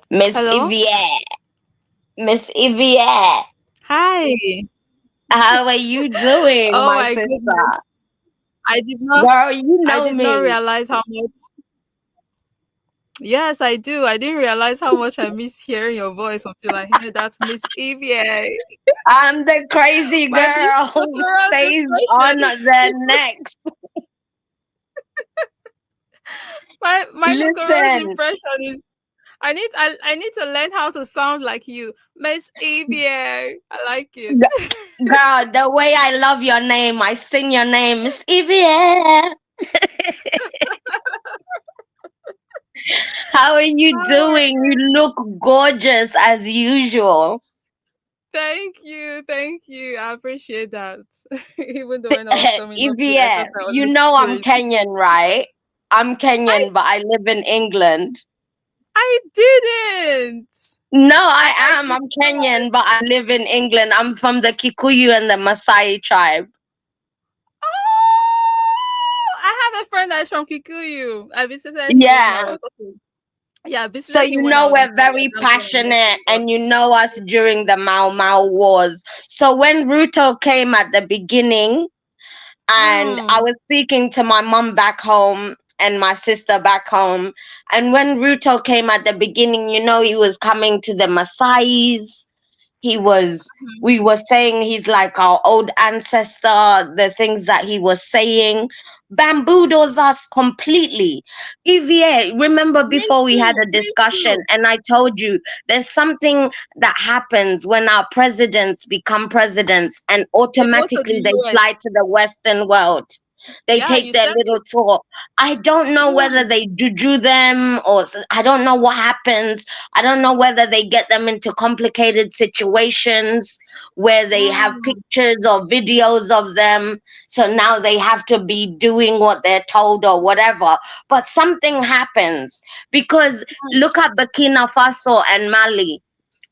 Miss Hello? Ivie. Miss Ivie. Hi. How are you doing, Oh my my sister? goodness. I did not Girl, you I know did not me. realize how much. Yes, I do. I didn't realize how much I miss hearing your voice until I heard that Miss Evie. I'm the crazy My Miss girl who Cultural stays on Depression. the next. My Lucara's Listen, impression is I need to learn how to sound like you. Miss Evie. I like it. girl, the way I love your name, I sing your name, Miss Ivie. How are you Oh my doing? You look gorgeous as usual. Thank you, thank you. I appreciate that. Even though when I was coming up here, I Ivie, thought I was you looking know I'm crazy. Kenyan, right? I'm I Kenyan, but I live in England. I didn't. No, I I am. did I'm not. Kenyan, but I live in England. I'm from the Kikuyu and the Maasai tribe. Oh, I have a friend that is from Kikuyu. I visited him when I Yeah. was okay. Yeah, I So visited him you when I know was in we're college. very That's when I met passionate, him. But and you know us during the Mau Mau wars. So when Ruto came at the beginning, and I mm, was speaking to my mum back home and my sister back home, and when Ruto came at the beginning, you know he was coming to the Maasais. He was, mhm. we were saying he's like our old ancestor, the things that he was saying bamboozles us completely. Eva, remember Me before we had too. a Me discussion too. and I told you there's something that happens when our presidents become presidents and They go to the automatically they US. fly to the Western world. They Yeah, take you their said little it. tour. I don't know whether Mm, they juju them or I don't know what happens. I don't know whether they get them into complicated situations where they have mm, pictures or videos of them. So now they have to be doing what they're told or whatever. But something happens because mm. look at Burkina Faso and Mali.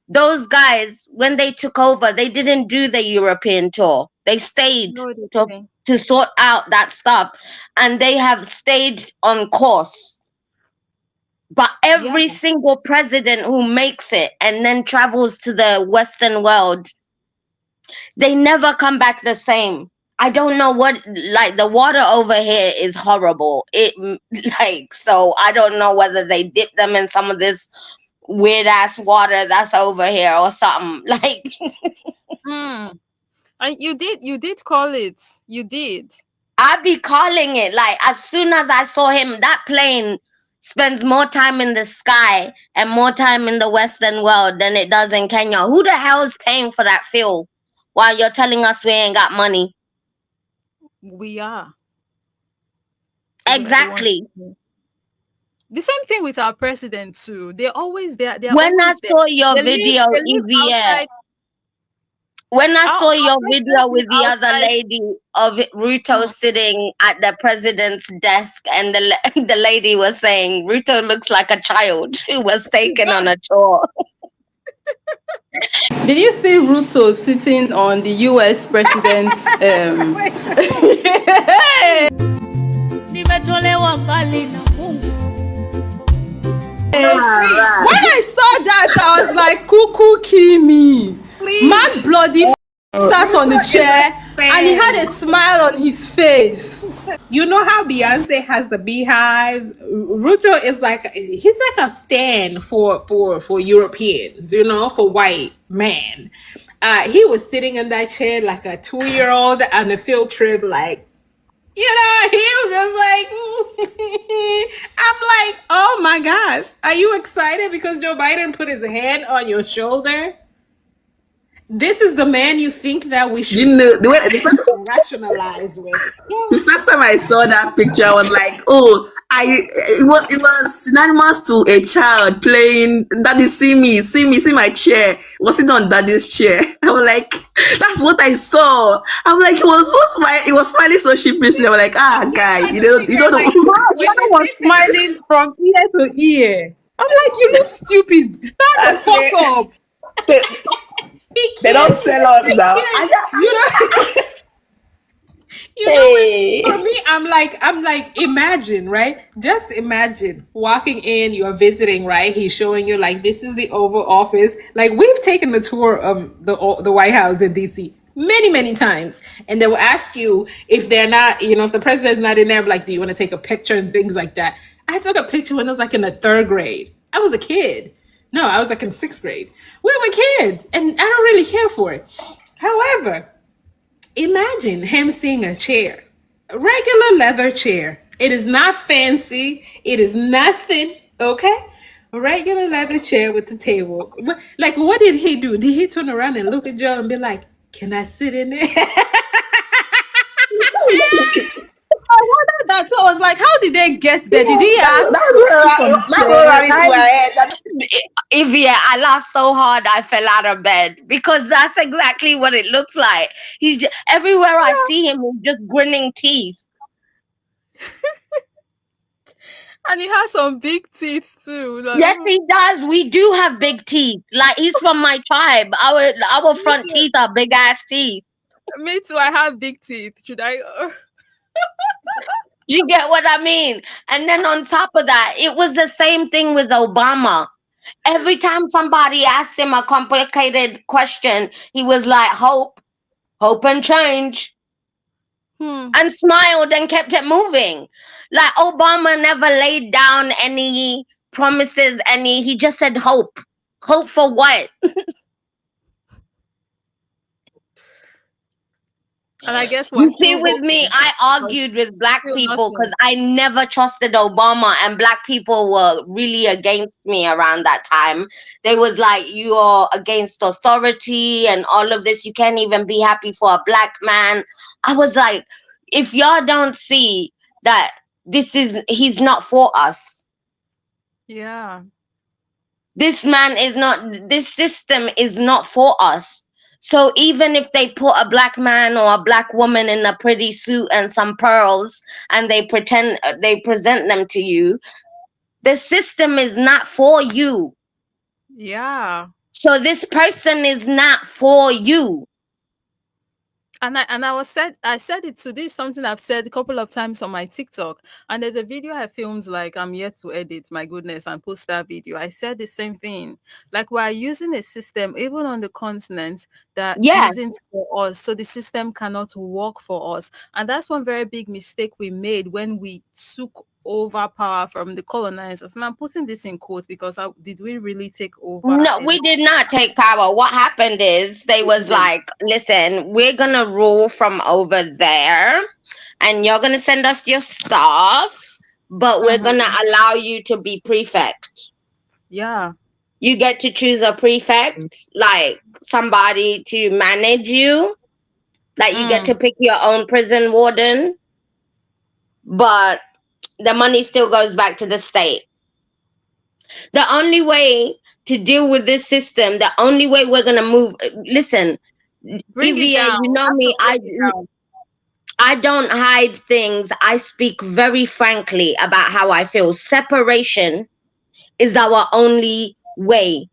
Those guys, when they took over, they didn't do the European tour. They stayed No, they to, didn't. to sort out that stuff. And they have stayed on course, but Yeah. every single president who makes it and then travels to the Western world, they never come back the same. I don't know what, like, the water over here is horrible. Like, so I don't know whether they dip them in some of this weird ass water that's over here or something. Like, Mm. And you did call it. You did. I be calling it, like, as soon as I saw him, that plane spends more time in the sky and more time in the Western world than it does in Kenya. Who the hell is paying for that fuel while you're telling us we ain't got money? We are. We are the ones. Exactly. The same thing with our president too. They're When I always there. saw your video, They live EVA, outside. when I saw Our your president video live with the other outside. lady of Ruto Mm. sitting at the president's desk, and the lady was saying Ruto looks like a child who was He taken on does. a tour. Did you see Ruto sitting on the US president's Nimetolewa mbali na Mungu. When I saw that, I was like, Cuckoo Kimi. Man bloody sat on the chair and he had a smile on his face. You know how Beyonce has the beehives? Ruto is like he's like a stand for Europeans, you know, for white man. He was sitting in that chair like a 2-year-old on a field trip, like he was just like I'm like, oh my gosh, are you excited because Joe Biden put his hand on your shoulder? This is the man you think that we should The way rationalize with. the first time I saw that picture, I was like, "Oh, it was synonymous to a child playing. Daddy, see my chair. Was it on Daddy's chair?" I was like, "That's what I saw." I'm like, he was smiling so sheepishly. I was like, "Ah, guy, you don't Like know." when Man was they say smiling from ear to ear. I'm like, you look stupid. Stand the fuck up. they, he they don't can't, sell us now. you know, You know Hey. what? For me, I'm like, imagine, right? Just imagine walking in, you're visiting, right? He's showing you like this is the Oval Office. Like we've taken the tour of the White House in DC many, many times, and they will ask you if they're not, if the president's not in there, like, do you want to take a picture and things like that. I took a picture when I was like in the third grade. I was a kid. No, I was like in sixth grade. We were kids, and I don't really care for it. However, imagine him seeing a chair, a regular leather chair. It is not fancy. It is nothing. Okay, a regular leather chair with the table. Like, what did he do? Did he turn around and look at Joe and be like, "Can I sit in it?" I wondered that. So I was like, how did they get there? Did he ask That's to sit on the what ran into chair? my head. Ivia, I laughed so hard I fell out of bed because that's exactly what it looks like. He's just, everywhere I see him, he's just grinning teeth. And he has some big teeth too. Like, Yes, he does. We do have big teeth. Like he's from my tribe. Our front teeth are big ass teeth. me too. I have big teeth. Should I? Do you get what I mean? And then on top of that, it was the same thing with Obama. Every time somebody asked him a complicated question, he was like, hope and change, and smiled and kept it moving. Like Obama never laid down any promises, he just said hope. Hope for what? And I guess You see, with me, I argued with black people because I never trusted Obama, and black people were really against me around that time. They was like, you are against authority and all of this. You can't even be happy for a black man. I was like, if y'all don't see that he's not for us. Yeah. This system is not for us. So even if they put a black man or a black woman in a pretty suit and some pearls and they present them to you, the system is not for you. Yeah. So this person is not for you. And I said it to this, something I've said a couple of times on my TikTok. And there's a video I filmed, like I'm yet to edit, my goodness, and post that video. I said the same thing. Like we're using a system, even on the continent, that isn't for us. So the system cannot work for us. And that's one very big mistake we made when we took over power from the colonizers. And I'm putting this in quotes because did we really take over? No, we did not take power. What happened is they was like, listen, we're gonna rule from over there and you're gonna send us your stuff, but we're gonna allow you to be prefect. Yeah. You get to choose a prefect, like somebody to manage you. Like you get to pick your own prison warden, but the money still goes back to the state. The only way to deal with this system, the only way we're gonna move. Listen, Ivia, you know me. I don't hide things. I speak very frankly about how I feel. Separation is our only way